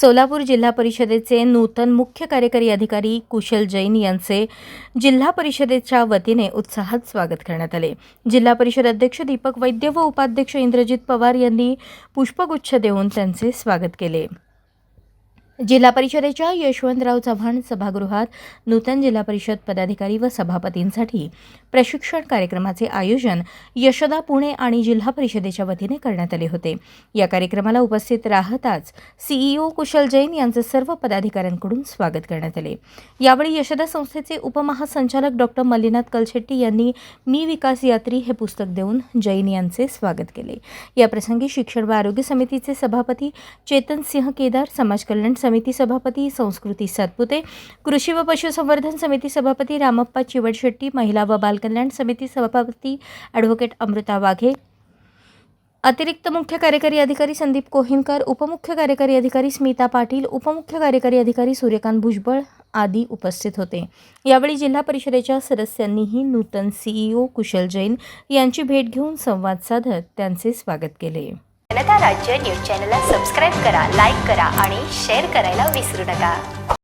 सोलापूर जिल्हा परिषदेचे नूतन मुख्य कार्यकारी अधिकारी कुशल जैन यांचे जिल्हा परिषदेच्या वतीने उत्साहात स्वागत करण्यात आले। जिल्हा परिषद अध्यक्ष दीपक वैद्य व उपाध्यक्ष इंद्रजित पवार यांनी पुष्पगुच्छ देऊन त्यांचे स्वागत केले। जिल्हा परिषदेच्या यशवंतराव चव्हाण सभागृहात नूतन जिल्हा परिषद पदाधिकारी व सभापतींसाठी प्रशिक्षण कार्यक्रमाचे आयोजन यशोदा पुणे आणि जिल्हा परिषदेच्या वतीने करण्यात आले होते। या कार्यक्रमाला उपस्थित राहताच सीईओ कुशल जैन यांचे सर्व पदाधिकाऱ्यांकडून स्वागत करण्यात आले। यावेळी यशोदा संस्थेचे उपमहासंचालक डॉक्टर मल्लीनाथ कलशेट्टी यांनी मी विकास यात्री हे पुस्तक देऊन जैन यांचे स्वागत केले। या प्रसंगी शिक्षण व आरोग्य समितीचे सभापती चेतन सिंह केदार, समाज कल्याण समिती सभापती संस्कृती सातपुते, कृषी व पशुसंवर्धन समिती सभापती रामप्पा चिवडशेट्टी, महिला व बालकल्याण समिती सभापती ॲडव्होकेट अमृता वाघे, अतिरिक्त मुख्य कार्यकारी अधिकारी संदीप कोहिनकर, उपमुख्य कार्यकारी अधिकारी स्मिता पाटील, उपमुख्य कार्यकारी अधिकारी सूर्यकांत भुजबळ आदी उपस्थित होते। यावेळी जिल्हा परिषदेच्या सदस्यांनीही नूतन सीईओ कुशल जैन यांची भेट घेऊन संवाद साधत त्यांचे स्वागत केले। जनता राज्य न्यूज चॅनलला सबस्क्राईब करा, लाईक करा आणि शेअर करायला विसरू नका।